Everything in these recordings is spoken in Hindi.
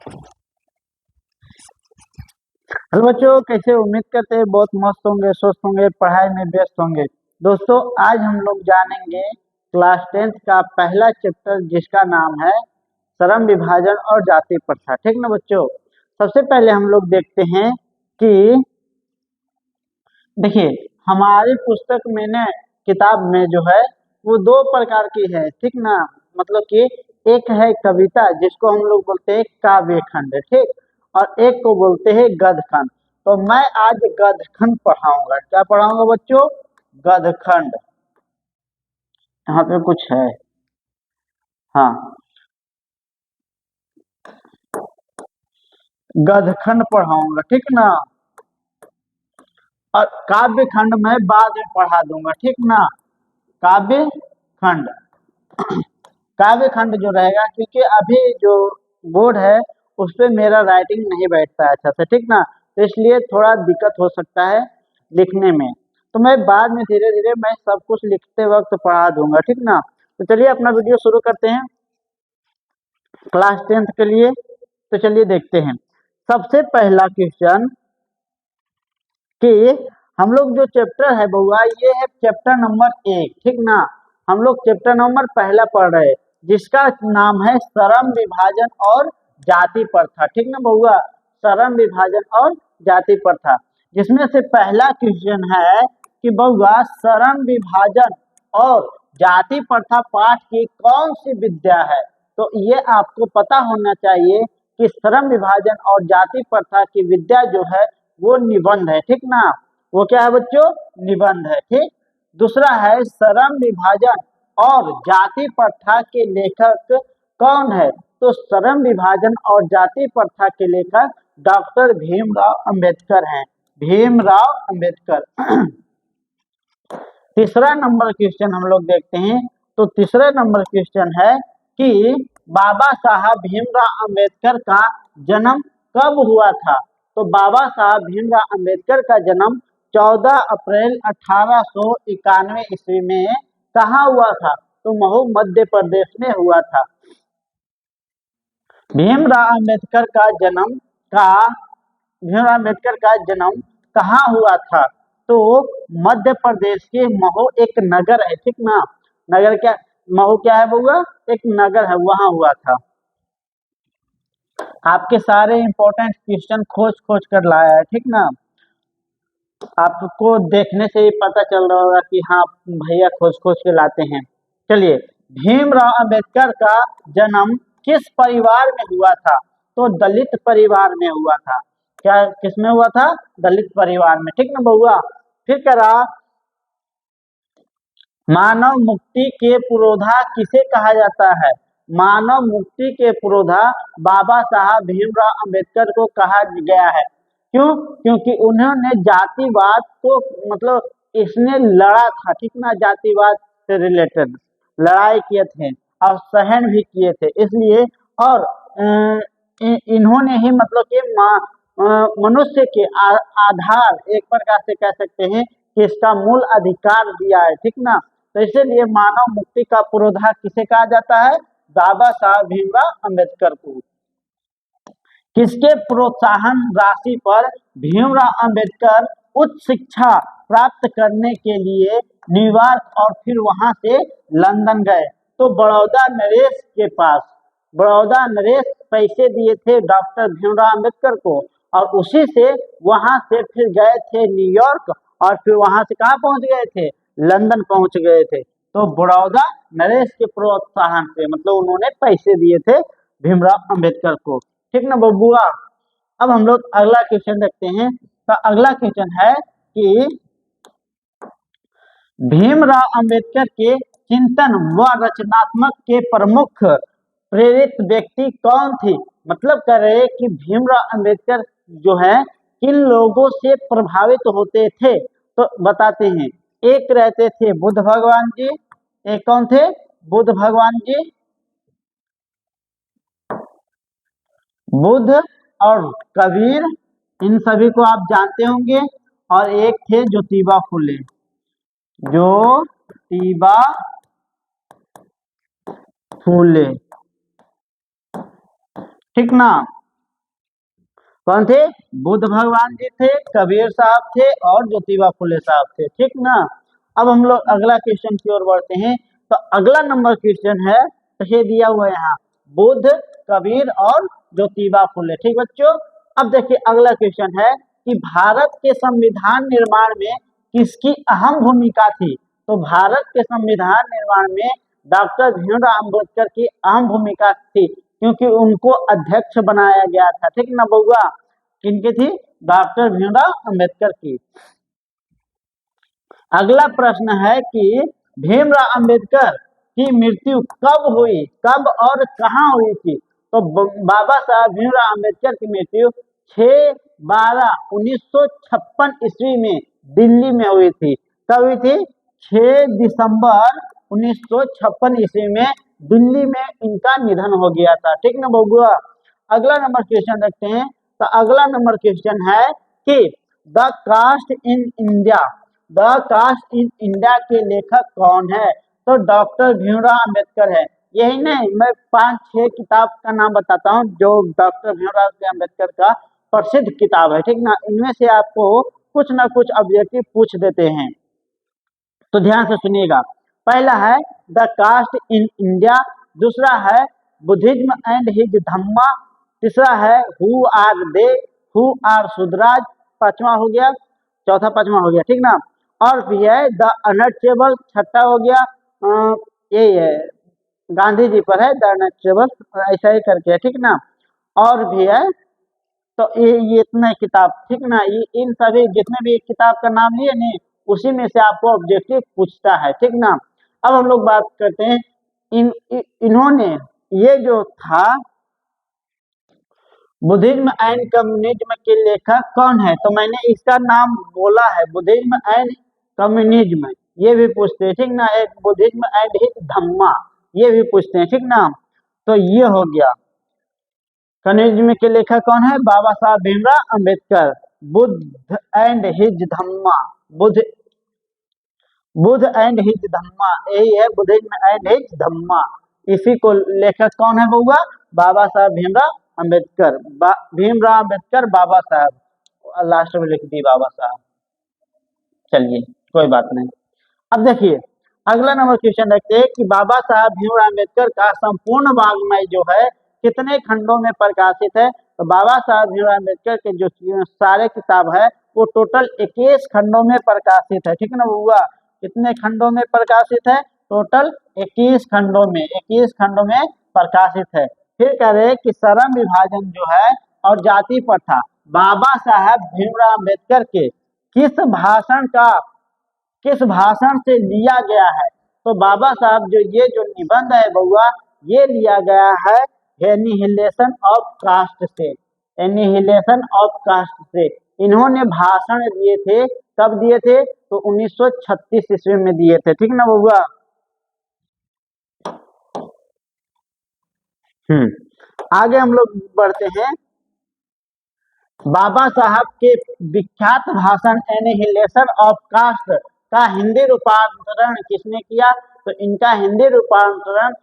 हेलो बच्चों, कैसे? उम्मीद करते हैं बहुत मस्त होंगे, स्वस्थ होंगे, पढ़ाई में व्यस्त होंगे। दोस्तों, आज हम लोग जानेंगे क्लास 10th का पहला चैप्टर जिसका नाम है श्रम विभाजन और जाति प्रथा। ठीक ना बच्चों? सबसे पहले हम लोग देखते हैं कि देखिए, हमारी पुस्तक में ने किताब में जो है वो दो प्रकार की है। ठीक ना? मतलब कि एक है कविता जिसको हम लोग बोलते हैं काव्य खंड, ठीक, और एक को बोलते हैं गद्य खंड। तो मैं आज गद्य खंड पढ़ाऊंगा। क्या पढ़ाऊंगा बच्चों? गद्य खंड। यहाँ पे कुछ है, हाँ, गद्य खंड पढ़ाऊंगा, ठीक ना। और काव्य खंड मैं बाद में पढ़ा दूंगा, ठीक ना। काव्य खंड, काव्य खंड जो रहेगा, क्योंकि अभी जो बोर्ड है उस पे मेरा राइटिंग नहीं बैठता है अच्छा से, ठीक ना। तो इसलिए थोड़ा दिक्कत हो सकता है लिखने में। तो मैं बाद में धीरे धीरे मैं सब कुछ लिखते वक्त पढ़ा दूंगा, ठीक ना। तो चलिए अपना वीडियो शुरू करते हैं क्लास 10th के लिए। तो चलिए देखते हैं सबसे पहला क्वेश्चन कि हम लोग जो चैप्टर है बउआ, ये है चैप्टर नंबर 1, ठीक ना। हम लोग चैप्टर नंबर पहला पढ़ रहे हैं जिसका नाम है श्रम विभाजन और जाति प्रथा, ठीक ना बउआ। श्रम विभाजन और जाति प्रथा, जिसमें से पहला क्वेश्चन है कि बउआ श्रम विभाजन और जाति प्रथा पाठ की कौन सी विद्या है। तो ये आपको पता होना चाहिए कि श्रम विभाजन और जाति प्रथा की विद्या जो है वो निबंध है, ठीक ना। वो क्या है बच्चों? निबंध है, ठीक। दूसरा है श्रम विभाजन और जाति प्रथा के लेखक कौन है। तो श्रम विभाजन और जाति प्रथा के लेखक डॉक्टर भीमराव अंबेडकर हैं, भीमराव अंबेडकर। तीसरा नंबर क्वेश्चन हम लोग देखते हैं। तो तीसरा नंबर क्वेश्चन है कि बाबा साहब भीमराव अंबेडकर का जन्म कब हुआ था। तो बाबा साहब भीमराव अंबेडकर का जन्म 14 अप्रैल 1891 ईस्वी में कहाँ हुआ था। तो महू मध्य प्रदेश में हुआ था। भीमराव अंबेडकर का जन्म का भीमराव अम्बेडकर का जन्म कहाँ हुआ था। तो मध्य प्रदेश के महू एक नगर है, ठीक ना। नगर क्या, महू क्या है बउआ? एक नगर है, वहां हुआ था। आपके सारे इंपॉर्टेंट क्वेश्चन खोज खोज कर लाया है, ठीक ना। आपको देखने से ही पता चल रहा होगा कि हाँ भैया खोज खोज के लाते हैं। चलिए, भीमराव अंबेडकर का जन्म किस परिवार में हुआ था। तो दलित परिवार में हुआ था। क्या, किसमें हुआ था? दलित परिवार में, ठीक ना बउआ। फिर करा, मानव मुक्ति के पुरोधा किसे कहा जाता है। मानव मुक्ति के पुरोधा बाबा साहब भीमराव अंबेडकर को कहा गया है। क्यों? क्योंकि उन्होंने जातिवाद को, मतलब इसने लड़ा था, ठीक ना। जातिवाद से रिलेटेड लड़ाई किए थे और सहन भी किए थे, इसलिए। और इन्होंने ही मतलब कि मनुष्य के आधार, एक प्रकार से कह सकते हैं कि इसका मूल अधिकार दिया है, ठीक ना। तो इसीलिए मानव मुक्ति का पुरोधा किसे कहा जाता है? बाबा साहब भीमराव अंबेडकर को। किसके प्रोत्साहन राशि पर भीमराव अंबेडकर उच्च शिक्षा प्राप्त करने के लिए न्यूयॉर्क और फिर वहां से लंदन गए। तो बड़ौदा नरेश के पास, बड़ौदा नरेश पैसे दिए थे डॉक्टर भीमराव अंबेडकर को, और उसी से वहां से फिर गए थे न्यूयॉर्क, और फिर वहां से कहाँ पहुंच गए थे? लंदन पहुंच गए थे। तो बड़ौदा नरेश के प्रोत्साहन से, मतलब उन्होंने पैसे दिए थे भीमराव अंबेडकर को, ठीक ना बबुआ। अब हम लोग अगला क्वेश्चन देखते हैं। तो अगला क्वेश्चन है कि भीमराव अंबेडकर के चिंतन व रचनात्मक के प्रमुख प्रेरित व्यक्ति कौन थी। मतलब कर रहे कि भीमराव अंबेडकर जो है किन लोगों से प्रभावित होते थे। तो बताते हैं, एक रहते थे बुद्ध भगवान जी। एक कौन थे? बुद्ध भगवान जी, बुद्ध और कबीर, इन सभी को आप जानते होंगे। और एक थे ज्योतिबा फुले, ज्योतिबा फुले, ठीक ना। कौन थे? बुद्ध भगवान जी थे, कबीर साहब थे और ज्योतिबा फुले साहब थे, ठीक ना। अब हम लोग अगला क्वेश्चन की ओर बढ़ते हैं। तो अगला नंबर क्वेश्चन है, तो ये दिया हुआ है यहाँ, बुद्ध, कबीर और ज्योतिबा फुले, ठीक बच्चों। अब देखिए अगला क्वेश्चन है कि भारत के संविधान निर्माण में किसकी अहम भूमिका थी? तो भारत के संविधान निर्माण में डॉक्टर भीमराव अम्बेडकर की अहम भूमिका थी, क्योंकि उनको अध्यक्ष बनाया गया था, ठीक ना बउआ। किनकी थी? डॉक्टर भीमराव अम्बेडकर की। अगला प्रश्न है कि भीमराव अम्बेडकर की मृत्यु कब हुई, कब और कहाँ हुई थी? तो बाबा साहब भीमराव अम्बेडकर की मृत्यु 6/12/1956 ईस्वी में दिल्ली में हुई थी। कब हुई थी? 6 दिसंबर 1956 ईस्वी में दिल्ली में इनका निधन हो गया था, ठीक ना बबुआ। अगला नंबर क्वेश्चन रखते हैं। तो अगला नंबर क्वेश्चन है कि the caste in India, the caste in India के लेखक कौन है? तो डॉक्टर भीमराव अम्बेडकर है। यही नहीं, मैं 5-6 किताब का नाम बताता हूँ जो डॉक्टर भीमराव अम्बेडकर का प्रसिद्ध किताब है, ठीक ना। इनमें से आपको कुछ ना कुछ ऑब्जेक्टिव पूछ देते हैं, तो ध्यान से सुनिएगा। पहला है द कास्ट इन इंडिया, दूसरा है बुद्धिज्म एंड हिज धम्मा, तीसरा है who are they, who are Shudras, पांचवा हो गया, चौथा पांचवा हो गया, ठीक ना। और भी है द अनटचेबल, छठा हो गया, यही है, गांधी जी पर है द अनटचेबल, ऐसा ही करके है, ठीक ना। और भी है, तो ये इतने किताब, ठीक ना। ये इन सभी जितने भी किताब का नाम लिए नहीं, उसी में से आपको ऑब्जेक्टिव पूछता है, ठीक ना। अब हम लोग बात करते हैं इन्होंने ये जो था बुद्धिज्म एंड कम्युनिज्म के लेखक कौन है? तो मैंने इसका नाम बोला है, बुद्धिज्म एंड कम्युनिज्म, ये भी पूछते हैं, ठीक ना। एक बुद्धिज्म एंड हिज धम्मा, ये भी पूछते हैं, ठीक ना। तो ये हो गया। कम्युनिज्म के लेखक कौन है? Baba Saheb Bhimrao Ambedkar. Buddha and his dhamma, Buddha, Buddha and his dhamma, यही है बुद्धिज्म एंड हिज धम्मा। इसी को लेखक कौन है बउआ? बाबा साहब भीमराव अम्बेडकर। भीमराव अम्बेडकर, बाबा साहब, लास्ट में लिख दी बाबा साहब। चलिए कोई बात नहीं। अब देखिए अगला नंबर क्वेश्चन रखते हैं कि बाबा साहब भीमराव अम्बेडकर का संपूर्ण वाङ्मय जो है कितने खंडों में प्रकाशित है? तो बाबा साहब भीमराव अम्बेडकर के जो सारे किताब है वो टोटल 21 खंडों में प्रकाशित है, ठीक है ना बउआ। कितने खंडों में प्रकाशित है? टोटल 21 खंडों में, 21 खंडों में प्रकाशित है। फिर कह रहे कि श्रम विभाजन जो है और जाति प्रथा बाबा साहब भीमराव अम्बेडकर के किस भाषण से लिया गया है? तो बाबा साहब ये जो निबंध है बउआ, ये लिया गया है एनिहिलेशन ऑफ कास्ट से, एनिहिलेशन ऑफ कास्ट से। इन्होंने भाषण दिए थे, कब दिए थे? तो 1936 ईस्वी में दिए थे, ठीक ना बउआ। आगे हम लोग बढ़ते हैं। बाबा साहब के विख्यात भाषण एनिहिलेशन ऑफ कास्ट का हिंदी रूपांतरण किसने किया? तो इनका हिंदी रूपांतरण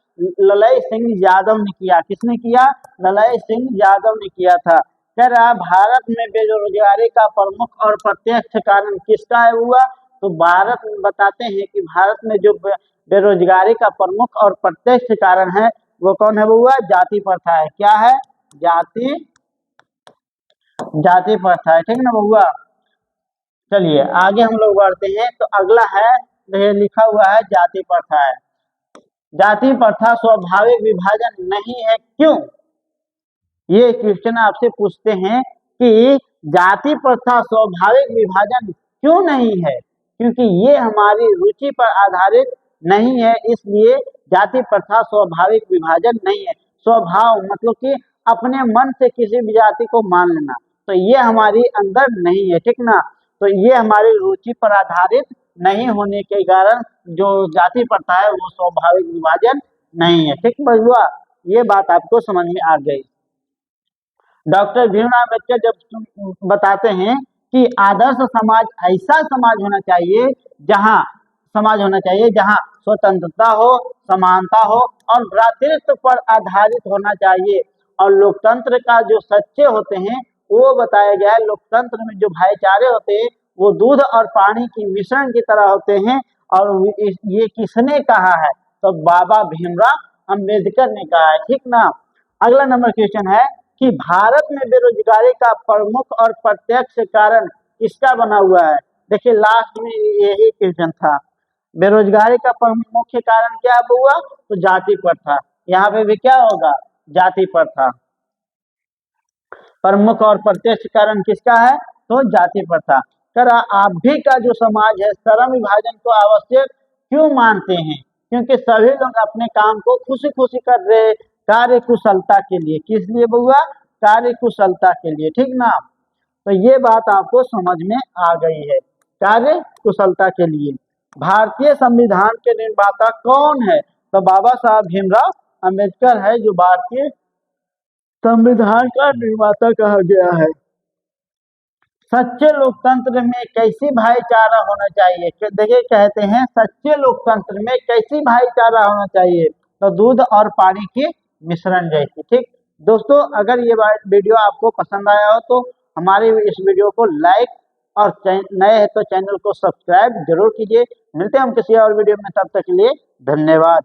ललय सिंह यादव ने किया। किसने किया? ललय सिंह यादव ने किया था। कह रहा भारत में बेरोजगारी का प्रमुख और प्रत्यक्ष कारण किसका है हुआ? तो भारत बताते हैं कि भारत में जो बेरोजगारी का प्रमुख और प्रत्यक्ष कारण है वो कौन है हुआ? जाति प्रथा है। क्या है? जाति प्रथा है, ठीक ना बउआ। चलिए आगे हम लोग बढ़ते हैं। तो अगला है, लिखा हुआ है जाति प्रथा है। जाति प्रथा स्वाभाविक विभाजन नहीं है, क्यों? ये क्वेश्चन आपसे पूछते हैं कि जाति प्रथा स्वाभाविक विभाजन क्यों नहीं है? क्योंकि ये हमारी रुचि पर आधारित नहीं है, इसलिए जाति प्रथा स्वाभाविक विभाजन नहीं है। स्वभाव मतलब कि अपने मन से किसी भी जाति को मान लेना, तो ये हमारी अंदर नहीं है, ठीक ना। तो ये हमारी रुचि पर आधारित नहीं होने के कारण जो जाति प्रथा है वो स्वाभाविक विभाजन नहीं है, ठीक बउआ। ये बात आपको समझ में आ गई। डॉक्टर भीमराव अम्बेडकर जब बताते हैं कि आदर्श समाज ऐसा समाज होना चाहिए जहां स्वतंत्रता हो, समानता हो और भ्रातृत्व पर आधारित होना चाहिए, और लोकतंत्र का जो सच्चे होते हैं वो बताया गया है लोकतंत्र में जो भाईचारे होते हैं वो दूध और पानी की मिश्रण की तरह होते हैं। और ये किसने कहा है? तो बाबा भीमराव अंबेडकर ने कहा है, ठीक ना। अगला नंबर क्वेश्चन है कि भारत में बेरोजगारी का प्रमुख और प्रत्यक्ष कारण किसका बना हुआ है? देखिए लास्ट में यही क्वेश्चन था, बेरोजगारी का मुख्य कारण क्या हुआ? तो जाति प्रथा। यहाँ पे भी क्या होगा? जाति प्रथा। प्रमुख और प्रत्यक्ष कारण किसका है? तो जाति प्रथा। कर आप भी का जो समाज है श्रम विभाजन को आवश्यक क्यों मानते हैं? क्योंकि सभी लोग अपने काम को खुशी खुशी कर रहे, कार्य कुशलता के लिए। किस लिए बुआ? कार्य कुशलता के लिए, ठीक ना। तो ये बात आपको समझ में आ गई है, कार्य कुशलता के लिए। भारतीय संविधान के निर्माता कौन है? तो बाबा साहब भीमराव अंबेडकर है जो भारतीय संविधान का निर्माता कहा गया है। सच्चे लोकतंत्र में कैसी भाईचारा होना चाहिए? देखिए कहते हैं सच्चे लोकतंत्र में कैसी भाईचारा होना चाहिए? तो दूध और पानी के मिश्रण जैसी, ठीक। दोस्तों अगर ये वीडियो आपको पसंद आया हो तो हमारे इस वीडियो को लाइक और नए हैं तो चैनल को सब्सक्राइब जरूर कीजिए। मिलते हैं हम किसी और वीडियो में, तब तक के लिए धन्यवाद।